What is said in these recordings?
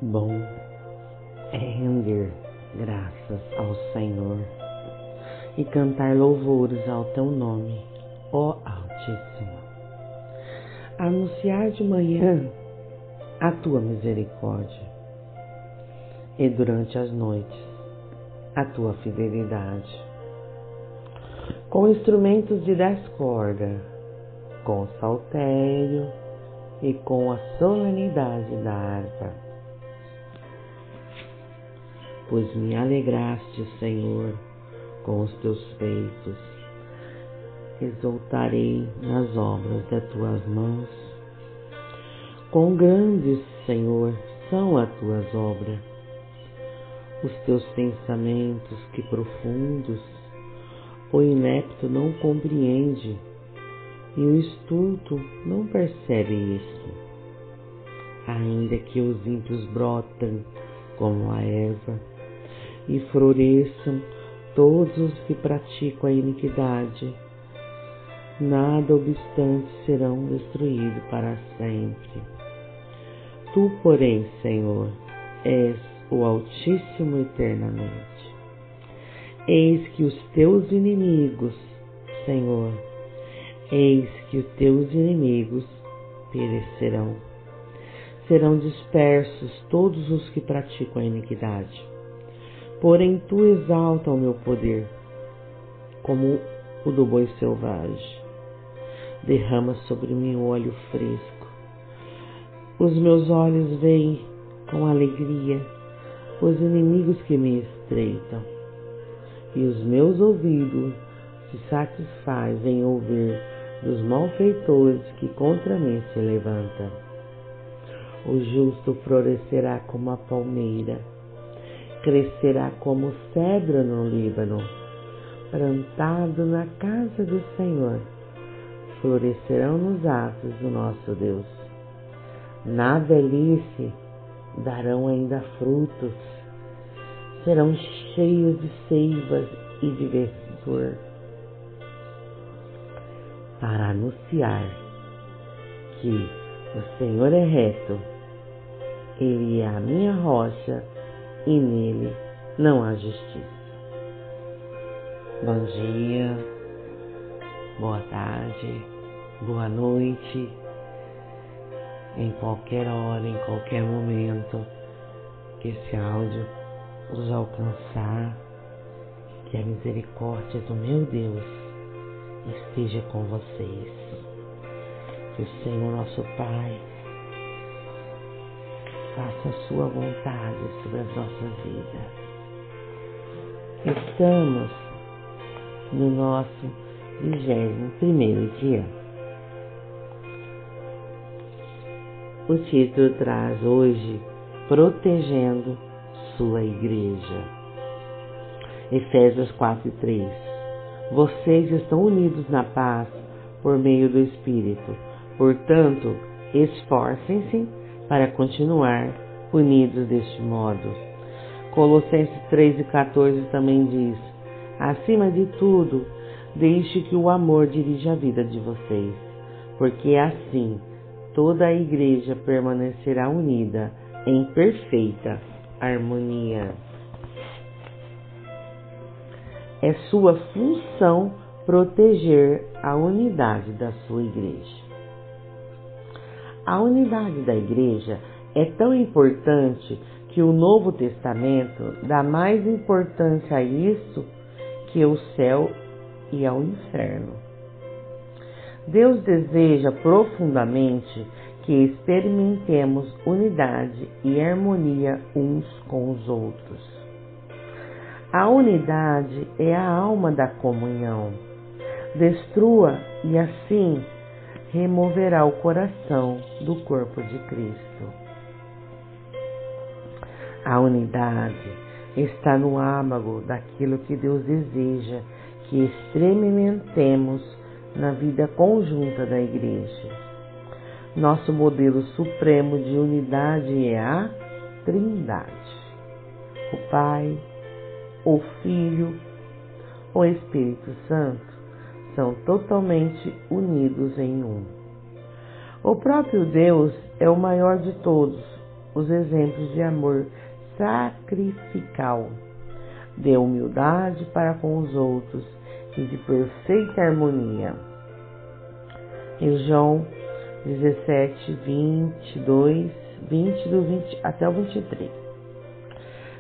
Bom é render graças ao Senhor e cantar louvores ao teu nome, ó Altíssimo. Anunciar de manhã a tua misericórdia e durante as noites a tua fidelidade. Com instrumentos de 10 cordas, com saltério e com a solenidade da harpa. Pois me alegraste, Senhor, com os teus feitos. Exultarei nas obras das tuas mãos. Quão grandes, Senhor, são as tuas obras. Os teus pensamentos, que profundos, o inepto não compreende, e o estulto não percebe isso. Ainda que os ímpios brotem como a erva, e floresçam todos os que praticam a iniquidade, nada obstante serão destruídos para sempre. Tu, porém, Senhor, és o Altíssimo eternamente. Eis que os teus inimigos, Senhor, eis que os teus inimigos perecerão. Serão dispersos todos os que praticam a iniquidade. Porém, tu exalta o meu poder, como o do boi selvagem. Derrama sobre mim o óleo fresco. Os meus olhos veem com alegria os inimigos que me estreitam, e os meus ouvidos se satisfazem em ouvir dos malfeitores que contra mim se levantam. O justo florescerá como a palmeira, crescerá como cedro no Líbano, plantado na casa do Senhor, florescerão nos atos do nosso Deus. Na velhice darão ainda frutos, serão cheios de seivas e de verdor, para anunciar que o Senhor é reto, Ele é a minha rocha, e nele não há justiça. Bom dia, boa tarde, boa noite, em qualquer hora, em qualquer momento que esse áudio os alcançar, que a misericórdia do meu Deus esteja com vocês. Que o Senhor nosso Pai faça a sua vontade sobre as nossas vidas. Estamos no nosso 21º dia. O título traz hoje Protegendo sua Igreja. Efésios 4:3. Vocês estão unidos na paz por meio do Espírito. Portanto, esforcem-se para continuar unidos deste modo. Colossenses 3:14 também diz: acima de tudo, deixe que o amor dirija a vida de vocês, porque assim toda a igreja permanecerá unida em perfeita harmonia. É sua função proteger a unidade da sua igreja. A unidade da igreja é tão importante que o Novo Testamento dá mais importância a isso que o céu e ao inferno. Deus deseja profundamente que experimentemos unidade e harmonia uns com os outros. A unidade é a alma da comunhão. Destrua e assim removerá o coração do corpo de Cristo. A unidade está no âmago daquilo que Deus deseja que experimentemos na vida conjunta da igreja. Nosso modelo supremo de unidade é a Trindade. O Pai, o Filho, o Espírito Santo são totalmente unidos em um. O próprio Deus é o maior de todos os exemplos de amor sacrificial, de humildade para com os outros e de perfeita harmonia. Em João 17, 22, 20 até o 23.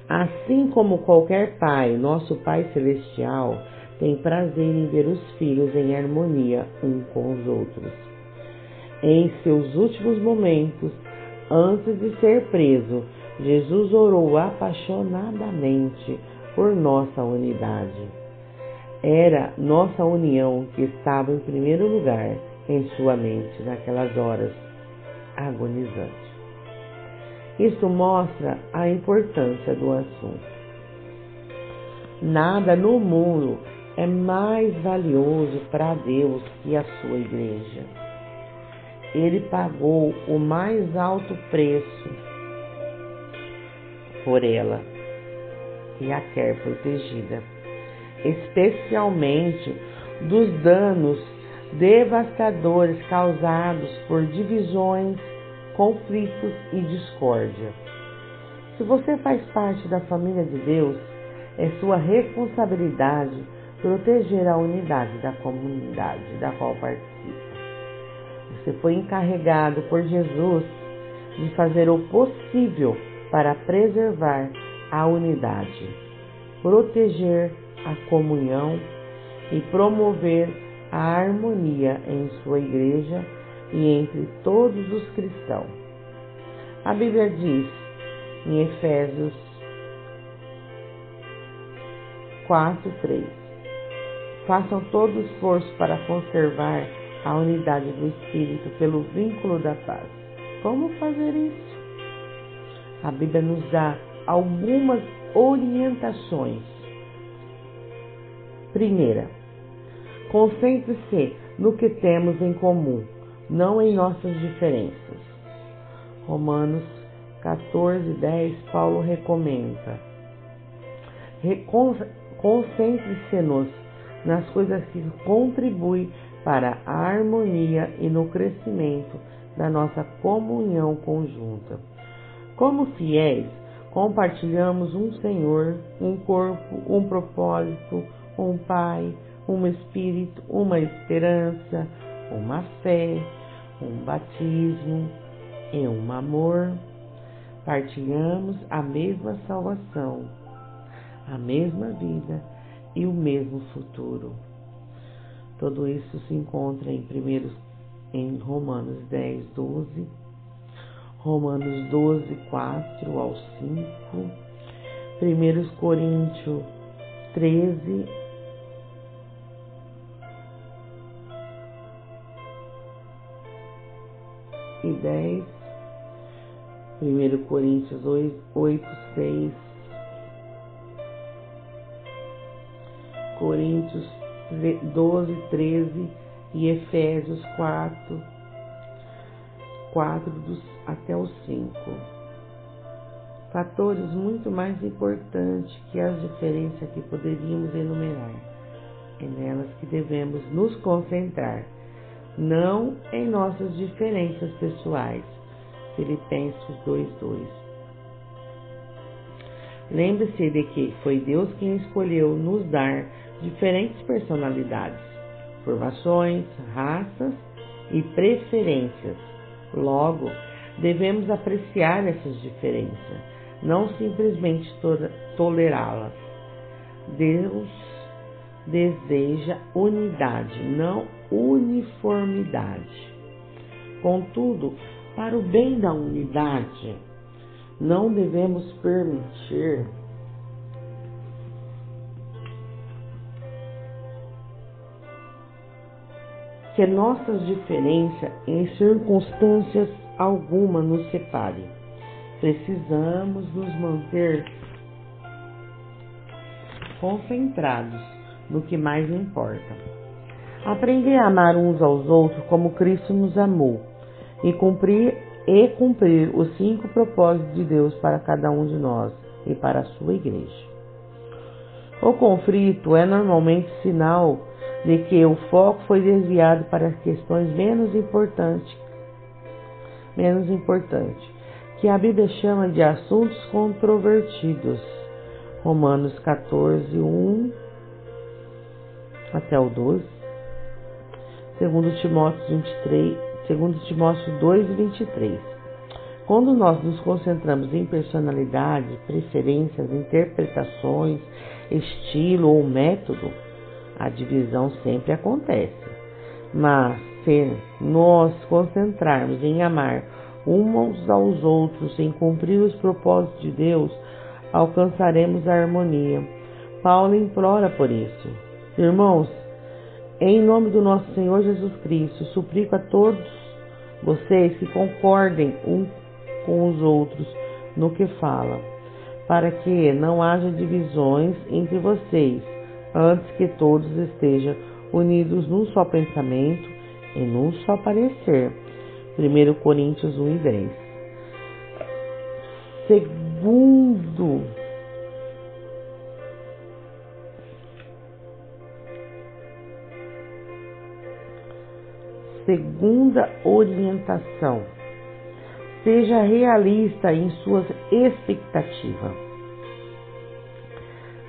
Assim como qualquer pai, nosso Pai Celestial tem prazer em ver os filhos em harmonia uns com os outros. Em seus últimos momentos, antes de ser preso, Jesus orou apaixonadamente por nossa unidade. Era nossa união que estava em primeiro lugar em sua mente naquelas horas agonizantes. Isso mostra a importância do assunto. Nada no mundo é mais valioso para Deus que a sua igreja. Ele pagou o mais alto preço por ela e a quer protegida, especialmente dos danos devastadores causados por divisões, conflitos e discórdia. Se você faz parte da família de Deus, é sua responsabilidade proteger a unidade da comunidade da qual participa. Você foi encarregado por Jesus de fazer o possível para preservar a unidade, proteger a comunhão e promover a harmonia em sua igreja e entre todos os cristãos. A Bíblia diz em Efésios 4:3: façam todo esforço para conservar a unidade do Espírito pelo vínculo da paz. Como fazer isso? A Bíblia nos dá algumas orientações. Primeira, concentre-se no que temos em comum, não em nossas diferenças. Romanos 14:10, Paulo recomenda: concentre-se nas coisas que contribuem para a harmonia e no crescimento da nossa comunhão conjunta. Como fiéis, compartilhamos um Senhor, um corpo, um propósito, um Pai, um Espírito, uma esperança, uma fé, um batismo e um amor. Partilhamos a mesma salvação, a mesma vida e o mesmo futuro. Tudo isso se encontra em Romanos 10:12, Romanos 12:4 ao 5, 1 Coríntios 13, e 10, 1 Coríntios 8:6, Coríntios 12:13 e Efésios 4 até o 5. Fatores muito mais importantes que as diferenças que poderíamos enumerar. É nelas que devemos nos concentrar, não em nossas diferenças pessoais. Filipenses 2:2. Lembre-se de que foi Deus quem escolheu nos dar diferentes personalidades, formações, raças e preferências. Logo, devemos apreciar essas diferenças, não simplesmente tolerá-las. Deus deseja unidade, não uniformidade. Contudo, para o bem da unidade, não devemos permitir que nossas diferenças em circunstâncias alguma nos separem. Precisamos nos manter concentrados no que mais importa. Aprender a amar uns aos outros como Cristo nos amou. e cumprir os 5 propósitos de Deus para cada um de nós e para a sua igreja. O conflito é normalmente sinal de que o foco foi desviado para questões menos importantes, que a Bíblia chama de assuntos controvertidos. Romanos 14, 1 até o 12. 2 Timóteo 2, 23. Quando nós nos concentramos em personalidade, preferências, interpretações, estilo ou método, a divisão sempre acontece. Mas se nós concentrarmos em amar uns aos outros, em cumprir os propósitos de Deus, alcançaremos a harmonia. Paulo implora por isso. Irmãos, em nome do nosso Senhor Jesus Cristo, suplico a todos vocês que concordem uns com os outros no que falam, para que não haja divisões entre vocês, antes que todos estejam unidos num só pensamento e num só parecer. 1 Coríntios 1 e 10. Segunda orientação: seja realista em suas expectativas.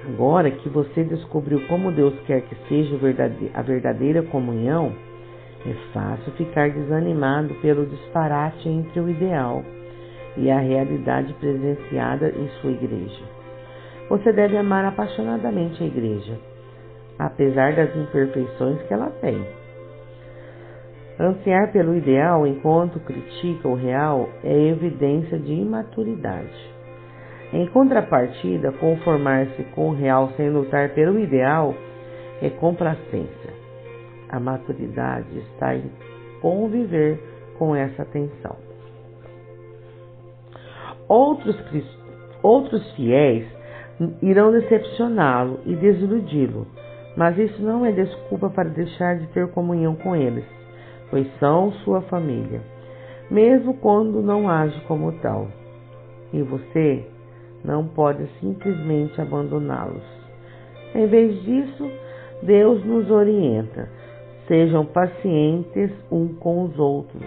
Agora que você descobriu como Deus quer que seja a verdadeira comunhão, é fácil ficar desanimado pelo disparate entre o ideal e a realidade presenciada em sua igreja. Você deve amar apaixonadamente a igreja, apesar das imperfeições que ela tem. Ansiar pelo ideal enquanto critica o real é evidência de imaturidade. Em contrapartida, conformar-se com o real sem lutar pelo ideal é complacência. A maturidade está em conviver com essa tensão. Outros fiéis irão decepcioná-lo e desiludi-lo, mas isso não é desculpa para deixar de ter comunhão com eles, pois são sua família, mesmo quando não age como tal. E você não pode simplesmente abandoná-los. Em vez disso, Deus nos orienta: sejam pacientes uns com os outros,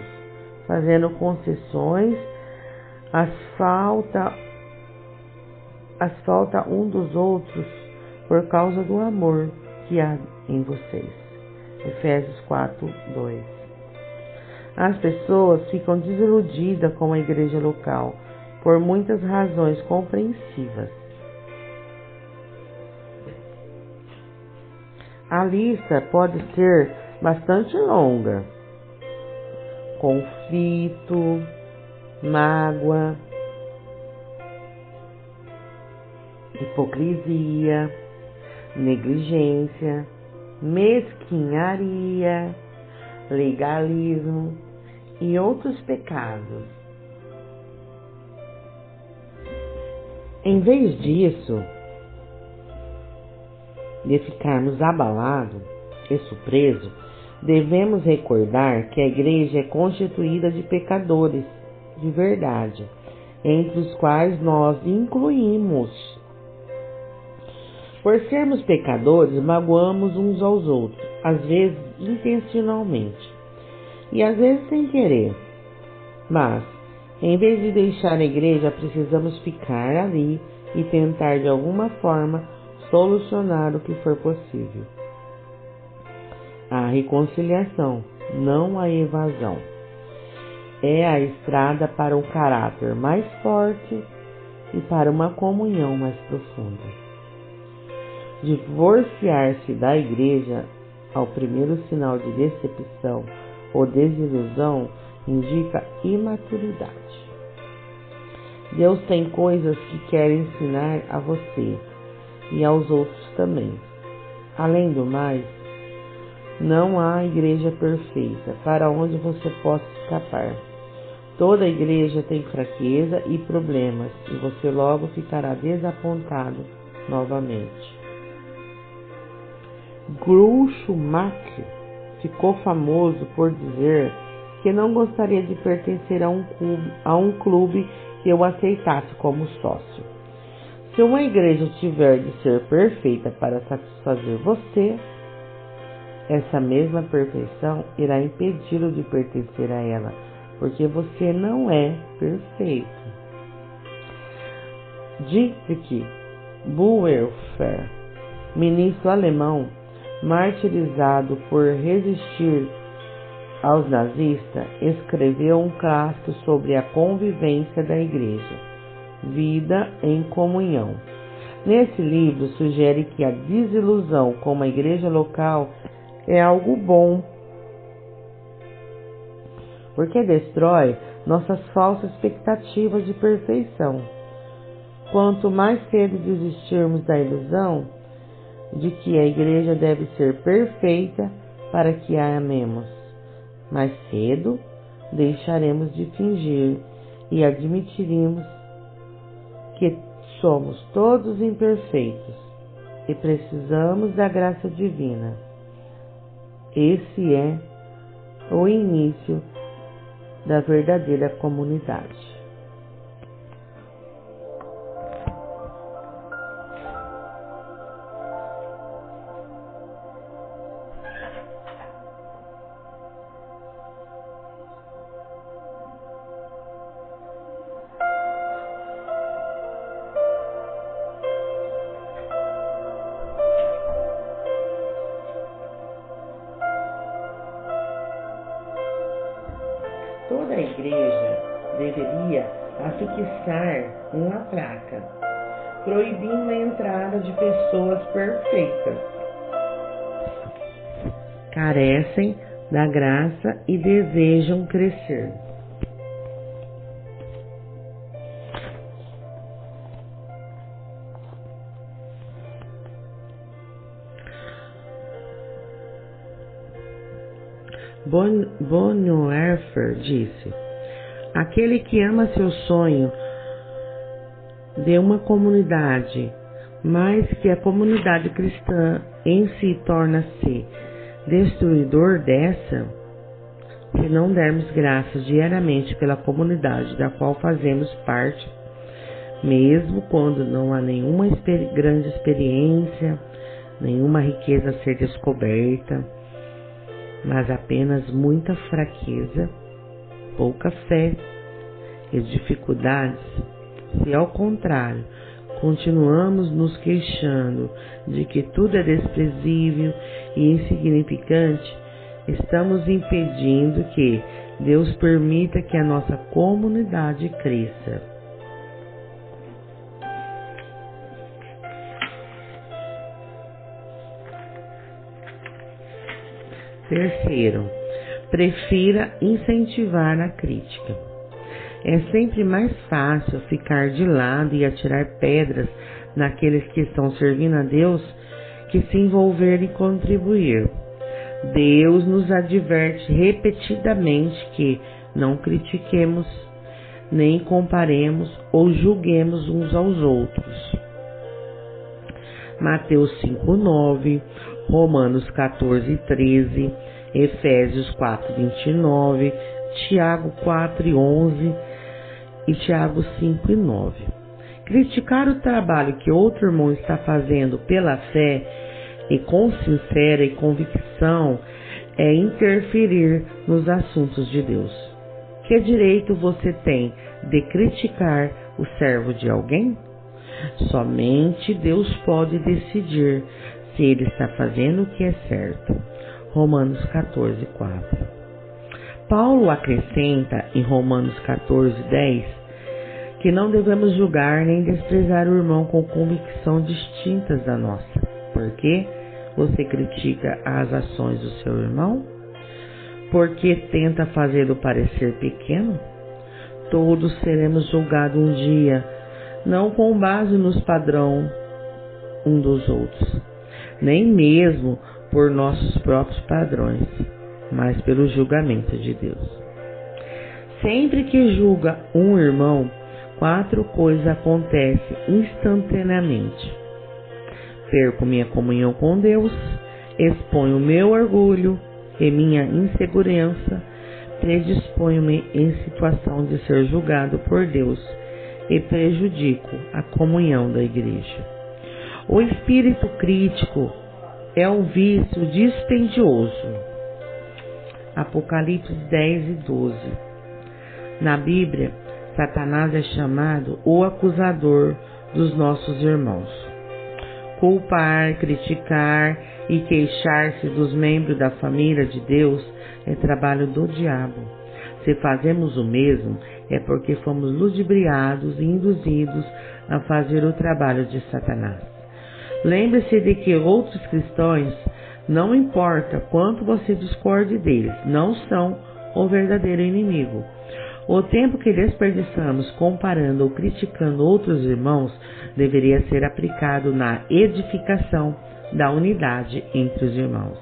fazendo concessões às falta um dos outros por causa do amor que há em vocês. Efésios 4, 2. As pessoas ficam desiludidas com a igreja local por muitas razões compreensíveis. A lista pode ser bastante longa: conflito, mágoa, hipocrisia, negligência, mesquinharia, legalismo e outros pecados. Em vez disso, de ficarmos abalados e surpresos, devemos recordar que a igreja é constituída de pecadores de verdade, entre os quais nós incluímos. Por sermos pecadores, magoamos uns aos outros, às vezes intencionalmente e às vezes sem querer. Mas, em vez de deixar a igreja, precisamos ficar ali e tentar de alguma forma solucionar o que for possível. A reconciliação, não a evasão, é a estrada para um caráter mais forte e para uma comunhão mais profunda. Divorciar-se da igreja ao primeiro sinal de decepção ou desilusão indica imaturidade. Deus tem coisas que quer ensinar a você e aos outros também. Além do mais, não há igreja perfeita para onde você possa escapar. Toda igreja tem fraqueza e problemas e você logo ficará desapontado novamente. Groucho Marx ficou famoso por dizer que não gostaria de pertencer a um clube que eu aceitasse como sócio. Se uma igreja tiver de ser perfeita para satisfazer você, essa mesma perfeição irá impedi-lo de pertencer a ela, porque você não é perfeito. Dietrich Bonhoeffer, ministro alemão, martirizado por resistir aos nazistas, escreveu um clássico sobre a convivência da igreja, Vida em Comunhão. Nesse livro, sugere que a desilusão com a igreja local é algo bom, porque destrói nossas falsas expectativas de perfeição. Quanto mais cedo desistirmos da ilusão de que a igreja deve ser perfeita para que a amemos, mais cedo deixaremos de fingir e admitiremos que somos todos imperfeitos e precisamos da graça divina. Esse é o início da verdadeira comunidade. Toda a igreja deveria afixar uma placa proibindo a entrada de pessoas perfeitas, carecem da graça e desejam crescer. Bonhoeffer disse: aquele que ama seu sonho de uma comunidade, mais que a comunidade cristã em si torna-se destruidor dessa, se não dermos graças diariamente pela comunidade da qual fazemos parte, mesmo quando não há nenhuma grande experiência, nenhuma riqueza a ser descoberta, mas apenas muita fraqueza, pouca fé e dificuldades. Se ao contrário, continuamos nos queixando de que tudo é desprezível e insignificante, estamos impedindo que Deus permita que a nossa comunidade cresça. Terceiro, prefira incentivar a crítica. É sempre mais fácil ficar de lado e atirar pedras naqueles que estão servindo a Deus que se envolver e contribuir. Deus nos adverte repetidamente que não critiquemos, nem comparemos ou julguemos uns aos outros. Mateus 5:9, Romanos 14:13, Efésios 4:29, Tiago 4:11 e Tiago 5:9. Criticar o trabalho que outro irmão está fazendo pela fé e com sincera e convicção é interferir nos assuntos de Deus. Que direito você tem de criticar o servo de alguém? Somente Deus pode decidir se ele está fazendo o que é certo. Romanos 14:4. Paulo acrescenta em Romanos 14:10 que não devemos julgar nem desprezar o irmão com convicção distintas da nossa. Por quê? Você critica as ações do seu irmão? Porque tenta fazê-lo parecer pequeno? Todos seremos julgados um dia, não com base nos padrões um dos outros, nem mesmo por nossos próprios padrões, mas pelo julgamento de Deus. Sempre que julga um irmão, 4 coisas acontecem instantaneamente. Perco minha comunhão com Deus, exponho meu orgulho e minha insegurança, predisponho-me em situação de ser julgado por Deus e prejudico a comunhão da igreja. O espírito crítico é um vício dispendioso. Apocalipse 10 e 12. Na Bíblia, Satanás é chamado o acusador dos nossos irmãos. Culpar, criticar e queixar-se dos membros da família de Deus é trabalho do diabo. Se fazemos o mesmo, é porque fomos ludibriados e induzidos a fazer o trabalho de Satanás. Lembre-se de que outros cristãos, não importa quanto você discorde deles, não são o verdadeiro inimigo. O tempo que desperdiçamos comparando ou criticando outros irmãos deveria ser aplicado na edificação da unidade entre os irmãos.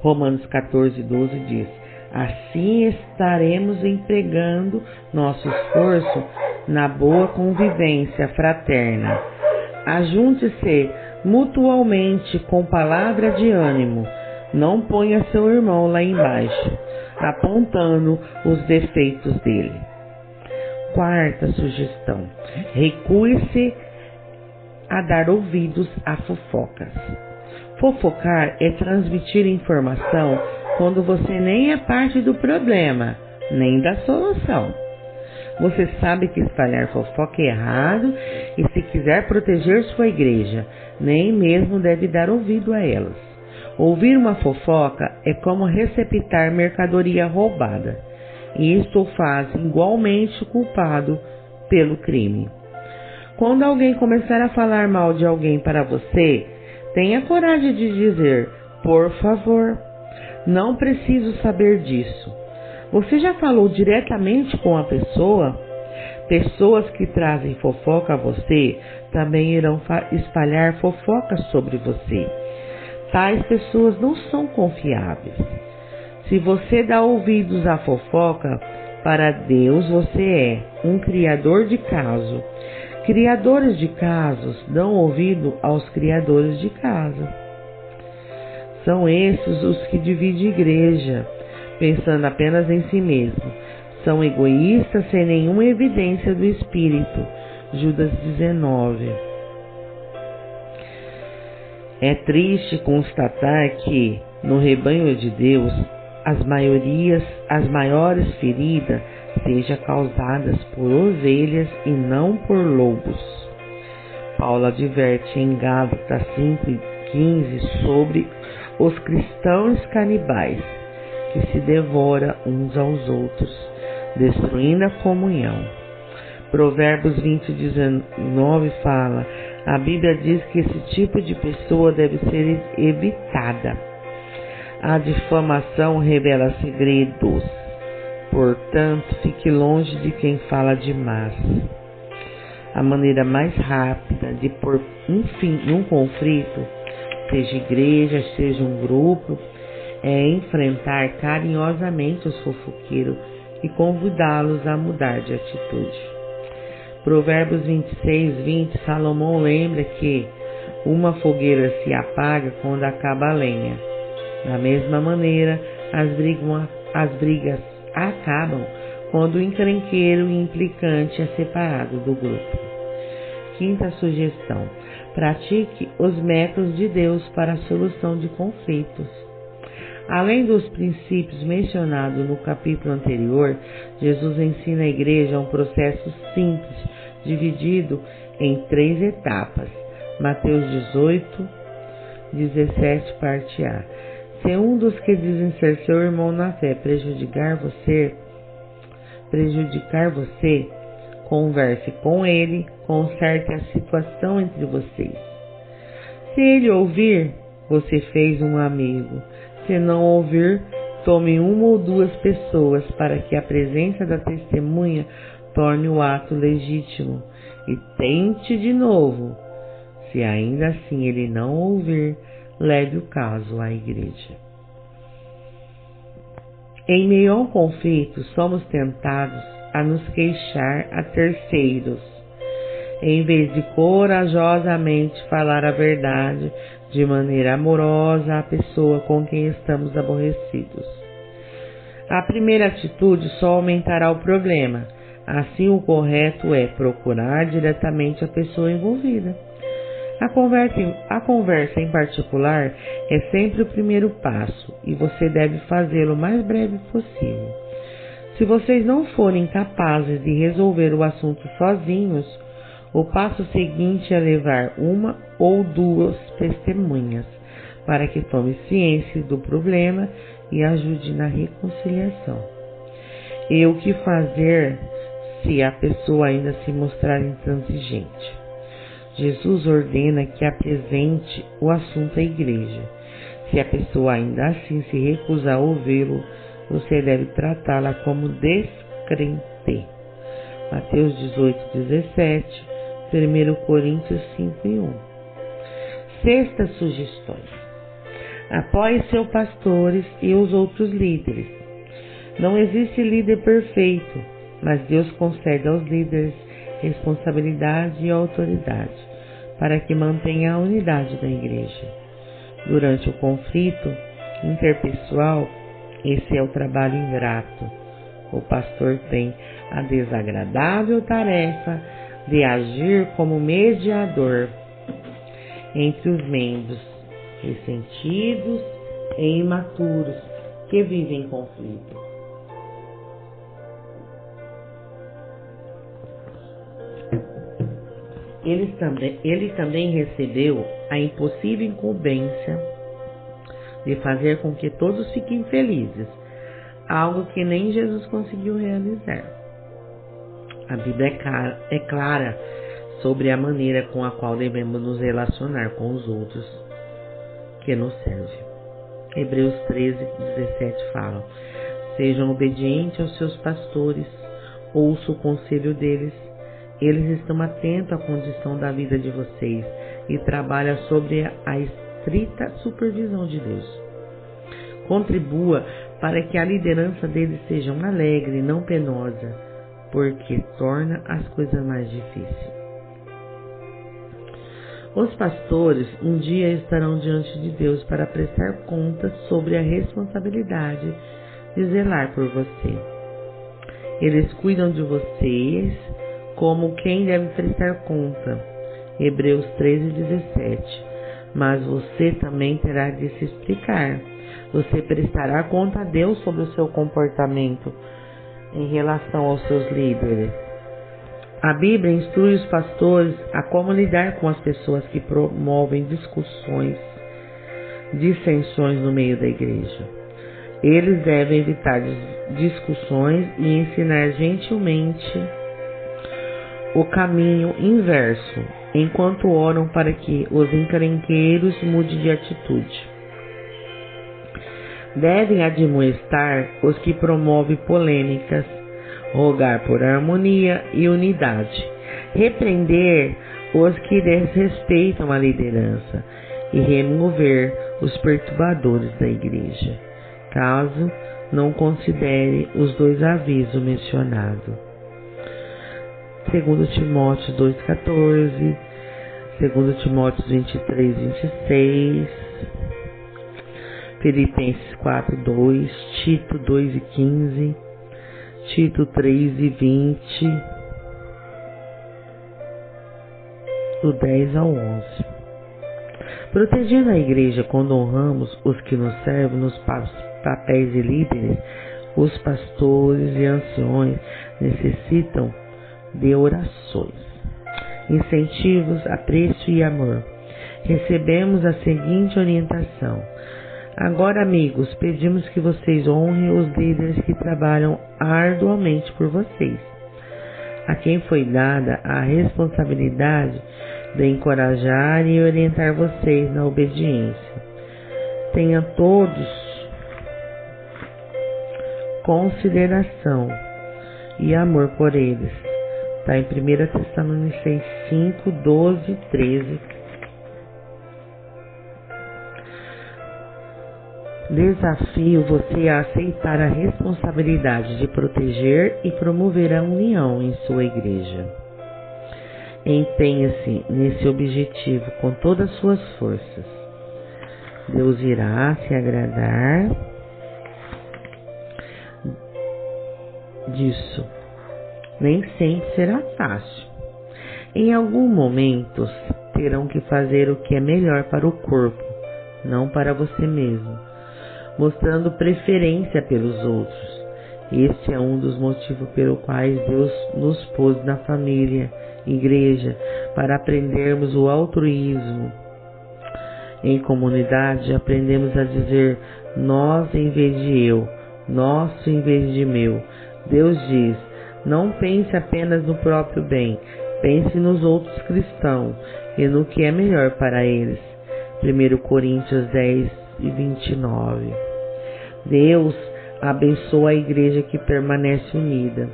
Romanos 14, 12 diz: assim estaremos empregando nosso esforço na boa convivência fraterna. Ajunte-se mutualmente com palavra de ânimo. Não ponha seu irmão lá embaixo, apontando os defeitos dele. Quarta sugestão: recue-se a dar ouvidos a fofocas. Fofocar é transmitir informação quando você nem é parte do problema, nem da solução. Você sabe que espalhar fofoca é errado e, se quiser proteger sua igreja, nem mesmo deve dar ouvido a elas. Ouvir uma fofoca é como receptar mercadoria roubada, e isto o faz igualmente culpado pelo crime. Quando alguém começar a falar mal de alguém para você, tenha coragem de dizer: por favor, não preciso saber disso. Você já falou diretamente com a pessoa? Pessoas que trazem fofoca a você também irão espalhar fofocas sobre você. Tais pessoas não são confiáveis. Se você dá ouvidos à fofoca, para Deus você é um criador de caso. Criadores de casos dão ouvido aos criadores de casa. São esses os que dividem igreja, pensando apenas em si mesmo. São egoístas sem nenhuma evidência do Espírito. Judas 19. É triste constatar que, no rebanho de Deus, as maiores feridas sejam causadas por ovelhas e não por lobos. Paulo adverte em Gálatas 5:15 sobre os cristãos canibais, que se devoram uns aos outros, destruindo a comunhão. Provérbios 20:19 fala: a Bíblia diz que esse tipo de pessoa deve ser evitada. A difamação revela segredos. Portanto, fique longe de quem fala demais. A maneira mais rápida de pôr um fim num conflito, seja igreja, seja um grupo, é enfrentar carinhosamente os fofoqueiros e convidá-los a mudar de atitude. Provérbios 26:20, Salomão lembra que uma fogueira se apaga quando acaba a lenha. Da mesma maneira, as brigas acabam quando o encrenqueiro e implicante é separado do grupo. Quinta sugestão: pratique os métodos de Deus para a solução de conflitos. Além dos princípios mencionados no capítulo anterior, Jesus ensina a igreja um processo simples, dividido em 3 etapas. Mateus 18:17, parte A. Se um dos que dizem ser seu irmão na fé prejudicar você, converse com ele, conserte a situação entre vocês. Se ele ouvir, você fez um amigo. Se não ouvir, tome 1 ou 2 pessoas para que a presença da testemunha torne o ato legítimo e tente de novo. Se ainda assim ele não ouvir, leve o caso à igreja. Em meio a um conflito, somos tentados a nos queixar a terceiros, em vez de corajosamente falar a verdade de maneira amorosa à pessoa com quem estamos aborrecidos. A primeira atitude só aumentará o problema. Assim, o correto é procurar diretamente a pessoa envolvida. A conversa em particular é sempre o primeiro passo e você deve fazê-lo o mais breve possível. Se vocês não forem capazes de resolver o assunto sozinhos, o passo seguinte é levar uma ou duas testemunhas para que tome ciência do problema e ajude na reconciliação. E o que fazer se a pessoa ainda se mostrar intransigente? Jesus ordena que apresente o assunto à igreja. Se a pessoa ainda assim se recusar a ouvi-lo, você deve tratá-la como descrente. Mateus 18:17, 1 Coríntios 5:1. Sexta sugestão: apoie seus pastores e os outros líderes. Não existe líder perfeito, mas Deus concede aos líderes responsabilidade e autoridade para que mantenha a unidade da igreja. Durante o conflito interpessoal, esse é o trabalho ingrato. O pastor tem a desagradável tarefa de agir como mediador entre os membros ressentidos e imaturos que vivem em conflito. Ele também recebeu a impossível incumbência de fazer com que todos fiquem felizes, algo que nem Jesus conseguiu realizar. A Bíblia é clara sobre a maneira com a qual devemos nos relacionar com os outros que nos servem. Hebreus 13:17 fala: sejam obedientes aos seus pastores, ouça o conselho deles. Eles estão atentos à condição da vida de vocês e trabalham sob a estrita supervisão de Deus. Contribua para que a liderança deles seja alegre e não penosa, porque torna as coisas mais difíceis. Os pastores um dia estarão diante de Deus para prestar contas sobre a responsabilidade de zelar por você. Eles cuidam de vocês como quem deve prestar conta. Hebreus 13:17. Mas você também terá de se explicar. Você prestará conta a Deus sobre o seu comportamento em relação aos seus líderes. A Bíblia instrui os pastores a como lidar com as pessoas que promovem discussões, dissensões no meio da igreja. Eles devem evitar discussões e ensinar gentilmente o caminho inverso, enquanto oram para que os encrenqueiros mudem de atitude. Devem admoestar os que promovem polêmicas, rogar por harmonia e unidade, repreender os que desrespeitam a liderança e remover os perturbadores da igreja, caso não considere os dois avisos mencionados. 2 Timóteo 2,14, 2 Timóteo 23:26, Filipenses 4:2, Tito 2:15, Tito 3:20, do 10 ao 11. Protegendo a igreja quando honramos os que nos servem nos papéis de líderes, os pastores e anciões necessitam de orações, incentivos, apreço e amor. Recebemos a seguinte orientação: agora, amigos, pedimos que vocês honrem os líderes que trabalham arduamente por vocês, a quem foi dada a responsabilidade de encorajar e orientar vocês na obediência. Tenham todos consideração e amor por eles. Está em 1 Tessalonicenses 5, 12, 13. Desafio você a aceitar a responsabilidade de proteger e promover a união em sua igreja. Empenhe-se nesse objetivo com todas as suas forças. Deus irá se agradar disso. Nem sempre será fácil. Em alguns momentos, terão que fazer o que é melhor para o corpo, não para você mesmo, mostrando preferência pelos outros. Este é um dos motivos pelo quais Deus nos pôs na família, igreja, para aprendermos o altruísmo. Em comunidade, aprendemos a dizer nós em vez de eu, nosso em vez de meu. Deus diz, não pense apenas no próprio bem, pense nos outros cristãos e no que é melhor para eles. 1 Coríntios 10 e 29. Deus abençoa a igreja que permanece unida.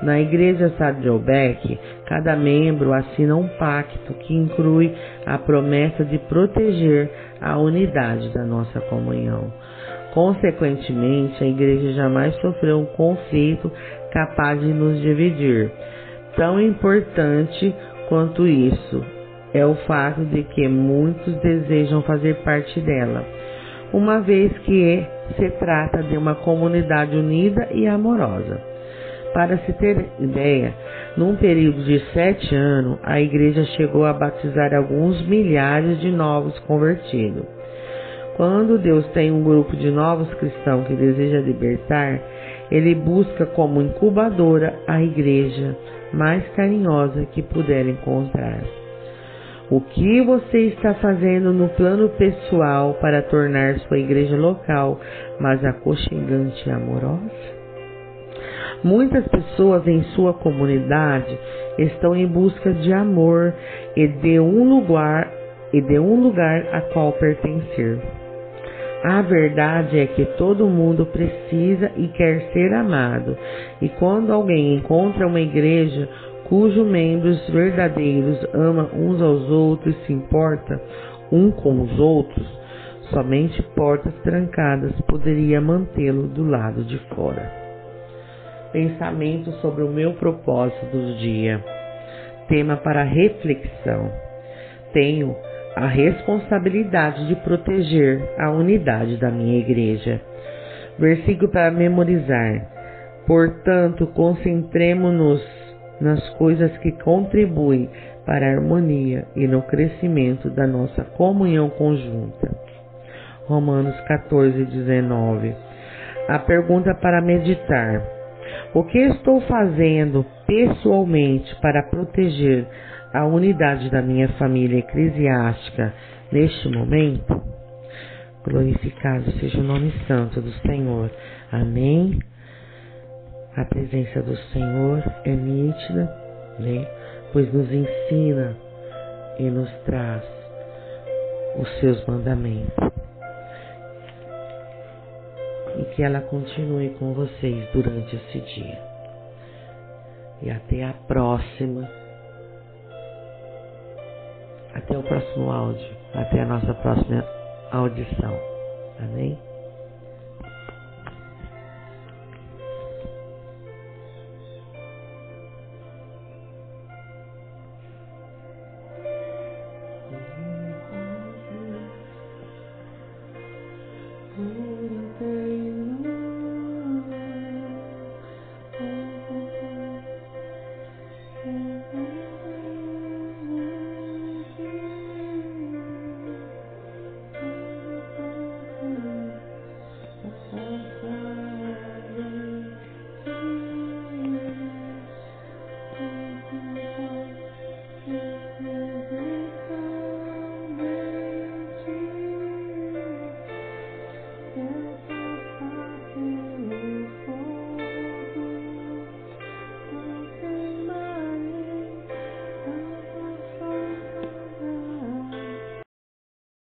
Na igreja Saddleback, cada membro assina um pacto que inclui a promessa de proteger a unidade da nossa comunhão. Consequentemente, a igreja jamais sofreu um conflito capaz de nos dividir. Tão importante quanto isso é o fato de que muitos desejam fazer parte dela, uma vez que se trata de uma comunidade unida e amorosa. Para se ter ideia, num período de 7 anos, a igreja chegou a batizar alguns milhares de novos convertidos. Quando Deus tem um grupo de novos cristãos que deseja libertar, Ele busca como incubadora a igreja mais carinhosa que puder encontrar. O que você está fazendo no plano pessoal para tornar sua igreja local mais aconchegante e amorosa? Muitas pessoas em sua comunidade estão em busca de amor e de um lugar a qual pertencer. A verdade é que todo mundo precisa e quer ser amado, e quando alguém encontra uma igreja cujos membros verdadeiros amam uns aos outros e se importam um com os outros, somente portas trancadas poderia mantê-lo do lado de fora. Pensamento sobre o meu propósito do dia. Tema para reflexão. Tenho a responsabilidade de proteger a unidade da minha igreja. Versículo para memorizar. Portanto, concentremo-nos nas coisas que contribuem para a harmonia e no crescimento da nossa comunhão conjunta. Romanos 14, 19. A pergunta para meditar. O que estou fazendo pessoalmente para proteger a unidade da minha família eclesiástica neste momento? Glorificado seja o nome santo do Senhor. Amém. A presença do Senhor é nítida, né? Pois nos ensina e nos traz os seus mandamentos. E que ela continue com vocês durante esse dia. E até a próxima. Até o próximo áudio. Até a nossa próxima audição. Amém?